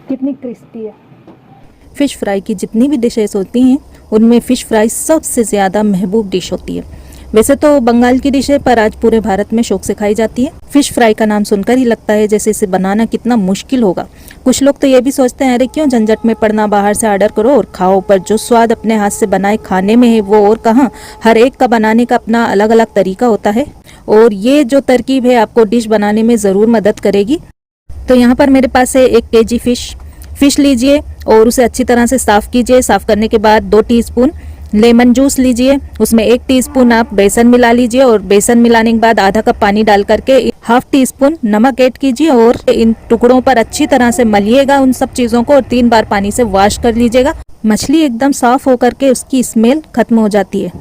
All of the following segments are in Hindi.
कितनी क्रिस्पी है। फ़िश फ्राई की जितनी भी डिशेस होती हैं उनमें फ़िश फ्राई सबसे ज़्यादा महबूब डिश होती है। वैसे तो बंगाल की डिश है, पर आज पूरे भारत में शौक से खाई जाती है। फ़िश फ्राई का नाम सुनकर ही लगता है जैसे इसे बनाना कितना मुश्किल होगा। कुछ लोग तो ये भी सोचते हैं अरे क्यों झंझट में पड़ना, बाहर से ऑर्डर करो और खाओ। पर जो स्वाद अपने हाथ से बनाए खाने में है वो और कहाँ। हर एक का बनाने का अपना अलग अलग तरीका होता है और ये जो तरकीब है आपको डिश बनाने में ज़रूर मदद करेगी। तो यहाँ पर मेरे पास है 1 kg फ़िश लीजिए और उसे अच्छी तरह से साफ़ कीजिए। साफ़ करने के बाद 2 टीस्पून लेमन जूस लीजिए, उसमें 1 टीस्पून आप बेसन मिला लीजिए और बेसन मिलाने के बाद आधा कप पानी डाल करके ½ टीस्पून नमक ऐड कीजिए और इन टुकड़ों पर अच्छी तरह से मलिएगा उन सब चीज़ों को और 3 बार पानी से वॉश कर लीजिएगा। मछली एकदम साफ़ होकर के उसकी स्मेल खत्म हो जाती है।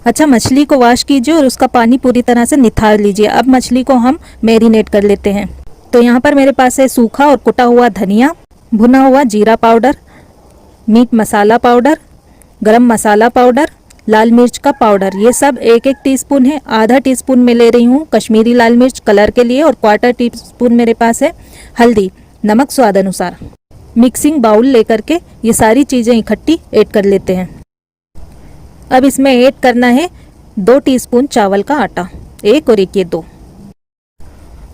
अच्छा, मछली को वॉश कीजिए और उसका पानी पूरी तरह से निथार लीजिए। अब मछली को हम मैरिनेट कर लेते हैं। तो यहाँ पर मेरे पास है सूखा और कुटा हुआ धनिया, भुना हुआ जीरा पाउडर, मीट मसाला पाउडर, गरम मसाला पाउडर, लाल मिर्च का पाउडर, ये सब 1-1 टीस्पून है। आधा टीस्पून मैं ले रही हूँ कश्मीरी लाल मिर्च कलर के लिए और 1/4 टीस्पून मेरे पास है हल्दी, नमक स्वाद अनुसार। मिक्सिंग बाउल लेकर के ये सारी चीज़ें इकट्ठी ऐड कर लेते हैं। अब इसमें ऐड करना है 2 टीस्पून चावल का आटा, 1 और 1 ये 2,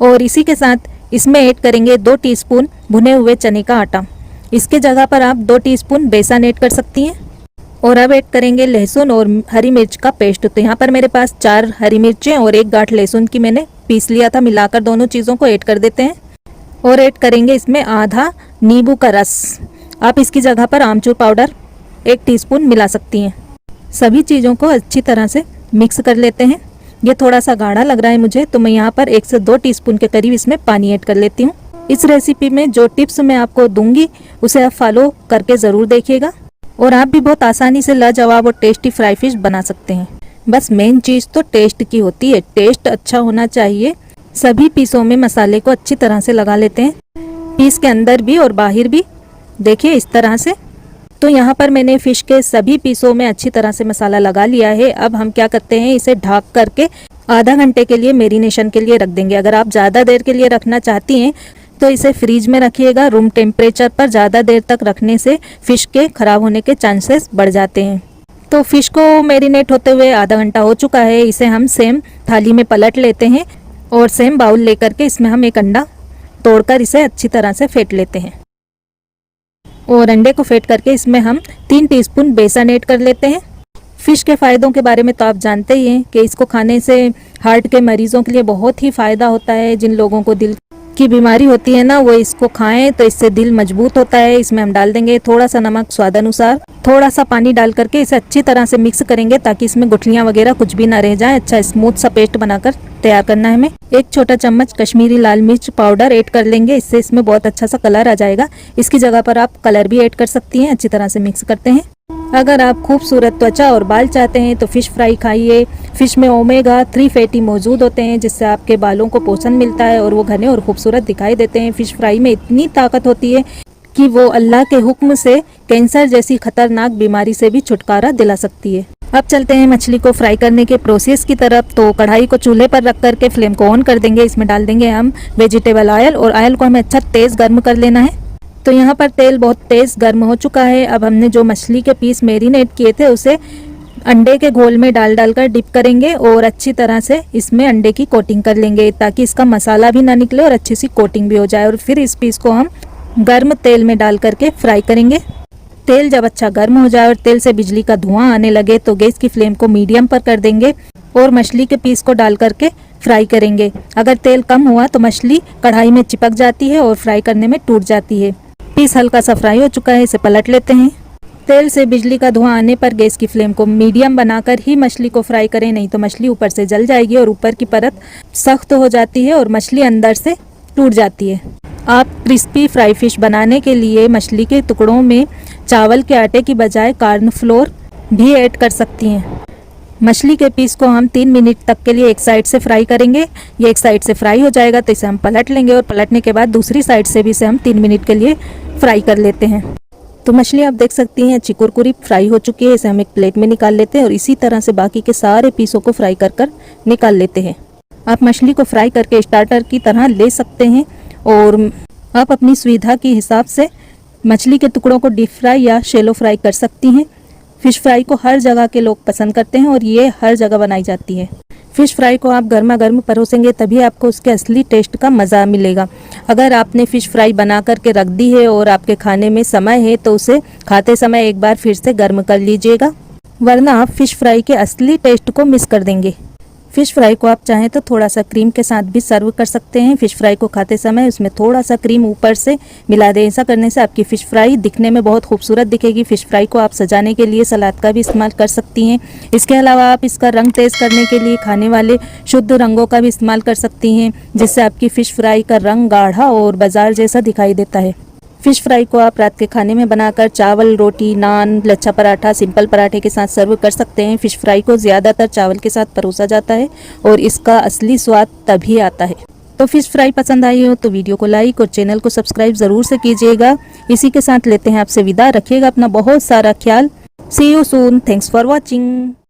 और इसी के साथ इसमें ऐड करेंगे 2 टीस्पून भुने हुए चने का आटा। इसके जगह पर आप 2 टीस्पून बेसन ऐड कर सकती हैं। और अब ऐड करेंगे लहसुन और हरी मिर्च का पेस्ट। तो यहाँ पर मेरे पास 4 हरी मिर्चें और 1 गांठ लहसुन की मैंने पीस लिया था। मिलाकर दोनों चीज़ों को ऐड कर देते हैं और ऐड करेंगे इसमें आधा नींबू का रस। आप इसकी जगह पर आमचूर पाउडर 1 टीस्पून मिला सकती हैं। सभी चीज़ों को अच्छी तरह से मिक्स कर लेते हैं। ये थोड़ा सा गाढ़ा लग रहा है मुझे, तो मैं यहाँ पर 1 से 2 टीस्पून के करीब इसमें पानी ऐड कर लेती हूँ। इस रेसिपी में जो टिप्स मैं आपको दूंगी उसे आप फॉलो करके ज़रूर देखिएगा और आप भी बहुत आसानी से लाजवाब और टेस्टी फ्राई फिश बना सकते हैं। बस मेन चीज़ तो टेस्ट की होती है, टेस्ट अच्छा होना चाहिए। सभी पीसों में मसाले को अच्छी तरह से लगा लेते हैं, पीस के अंदर भी और बाहर भी, देखिए इस तरह से। तो यहाँ पर मैंने फ़िश के सभी पीसों में अच्छी तरह से मसाला लगा लिया है। अब हम क्या करते हैं, इसे ढक करके आधा घंटे के लिए मैरिनेशन के लिए रख देंगे। अगर आप ज़्यादा देर के लिए रखना चाहती हैं तो इसे फ्रीज में रखिएगा। रूम टेम्परेचर पर ज़्यादा देर तक रखने से फ़िश के ख़राब होने के चांसेस बढ़ जाते हैं। तो फ़िश को मैरिनेट होते हुए आधा घंटा हो चुका है। इसे हम सेम थाली में पलट लेते हैं और सेम बाउल लेकर के इसमें हम 1 अंडा तोड़कर इसे अच्छी तरह से फेंट लेते हैं और अंडे को फेंट करके इसमें हम 3 टीस्पून बेसन ऐड कर लेते हैं। फ़िश के फ़ायदों के बारे में तो आप जानते ही हैं कि इसको खाने से हार्ट के मरीज़ों के लिए बहुत ही फ़ायदा होता है। जिन लोगों को दिल की बीमारी होती है ना, वो इसको खाएं तो इससे दिल मजबूत होता है। इसमें हम डाल देंगे थोड़ा सा नमक स्वाद अनुसार, थोड़ा सा पानी डाल करके इसे अच्छी तरह से मिक्स करेंगे ताकि इसमें गुठलियाँ वगैरह कुछ भी ना रह जाए। अच्छा स्मूथ सा पेस्ट बनाकर तैयार करना है हमें। 1 छोटा चम्मच कश्मीरी लाल मिर्च पाउडर ऐड कर लेंगे, इससे इसमें बहुत अच्छा सा कलर आ जाएगा। इसकी जगह पर आप कलर भी ऐड कर सकती हैं। अच्छी तरह से मिक्स करते हैं। अगर आप खूबसूरत त्वचा और बाल चाहते हैं तो फ़िश फ्राई खाइए। फ़िश में ओमेगा 3 फैटी मौजूद होते हैं जिससे आपके बालों को पोषण मिलता है और वो घने और खूबसूरत दिखाई देते हैं। फ़िश फ्राई में इतनी ताकत होती है कि वो अल्लाह के हुक्म से कैंसर जैसी खतरनाक बीमारी से भी छुटकारा दिला सकती है। अब चलते हैं मछली को फ्राई करने के प्रोसेस की तरफ। तो कढ़ाई को चूल्हे पर रख करके फ्लेम को ऑन कर देंगे। इसमें डाल देंगे हम वेजिटेबल ऑयल और ऑयल को हमें अच्छा तेज़ गर्म कर लेना है। तो यहाँ पर तेल बहुत तेज़ गर्म हो चुका है। अब हमने जो मछली के पीस मैरिनेट किए थे उसे अंडे के घोल में डाल कर डिप करेंगे और अच्छी तरह से इसमें अंडे की कोटिंग कर लेंगे ताकि इसका मसाला भी ना निकले और अच्छी सी कोटिंग भी हो जाए। और फिर इस पीस को हम गर्म तेल में डाल करके फ्राई करेंगे। तेल जब अच्छा गर्म हो जाए और तेल से बिजली का धुआं आने लगे तो गैस की फ्लेम को मीडियम पर कर देंगे और मछली के पीस को डाल करके फ्राई करेंगे। अगर तेल कम हुआ तो मछली कढ़ाई में चिपक जाती है और फ्राई करने में टूट जाती है। पीस हल्का सा फ्राई हो चुका है, इसे पलट लेते हैं। तेल से बिजली का धुआं आने पर गैस की फ्लेम को मीडियम बनाकर ही मछली को फ्राई करें, नहीं तो मछली ऊपर से जल जाएगी और ऊपर की परत सख्त हो जाती है और मछली अंदर से टूट जाती है। आप क्रिस्पी फ्राई फिश बनाने के लिए मछली के टुकड़ों में चावल के आटे की बजाय कॉर्नफ्लोर भी ऐड कर सकती हैं। मछली के पीस को हम 3 मिनट तक के लिए एक साइड से फ्राई करेंगे। ये एक साइड से फ्राई हो जाएगा तो इसे हम पलट लेंगे और पलटने के बाद दूसरी साइड से भी इसे हम 3 मिनट के लिए फ्राई कर लेते हैं। तो मछली आप देख सकती हैं अच्छी कुरकुरी फ्राई हो चुकी है। इसे हम एक प्लेट में निकाल लेते हैं और इसी तरह से बाकी के सारे पीसों को फ्राई कर निकाल लेते हैं। आप मछली को फ्राई करके स्टार्टर की तरह ले सकते हैं और आप अपनी सुविधा के हिसाब से मछली के टुकड़ों को डीप फ्राई या शैलो फ्राई कर सकती हैं। फ़िश फ्राई को हर जगह के लोग पसंद करते हैं और ये हर जगह बनाई जाती है। फ़िश फ्राई को आप गर्मा गर्म परोसेंगे तभी आपको उसके असली टेस्ट का मज़ा मिलेगा। अगर आपने फ़िश फ्राई बना करके रख दी है और आपके खाने में समय है तो उसे खाते समय एक बार फिर से गर्म कर लीजिएगा, वरना आप फ़िश फ्राई के असली टेस्ट को मिस कर देंगे। फ़िश फ्राई को आप चाहें तो थोड़ा सा क्रीम के साथ भी सर्व कर सकते हैं। फ़िश फ्राई को खाते समय उसमें थोड़ा सा क्रीम ऊपर से मिला दें। ऐसा करने से आपकी फ़िश फ्राई दिखने में बहुत खूबसूरत दिखेगी। फ़िश फ्राई को आप सजाने के लिए सलाद का भी इस्तेमाल कर सकती हैं। इसके अलावा आप इसका रंग तेज़ करने के लिए खाने वाले शुद्ध रंगों का भी इस्तेमाल कर सकती हैं, जिससे आपकी फ़िश फ्राई का रंग गाढ़ा और बाजार जैसा दिखाई देता है। फ़िश फ्राई को आप रात के खाने में बनाकर चावल, रोटी, नान, लच्छा पराठा, सिंपल पराठे के साथ सर्व कर सकते हैं। फ़िश फ्राई को ज़्यादातर चावल के साथ परोसा जाता है और इसका असली स्वाद तभी आता है। तो फ़िश फ्राई पसंद आई हो तो वीडियो को लाइक और चैनल को सब्सक्राइब ज़रूर से कीजिएगा। इसी के साथ लेते हैं आपसे विदा। रखिएगा अपना बहुत सारा ख्याल। See you soon. Thanks for watching.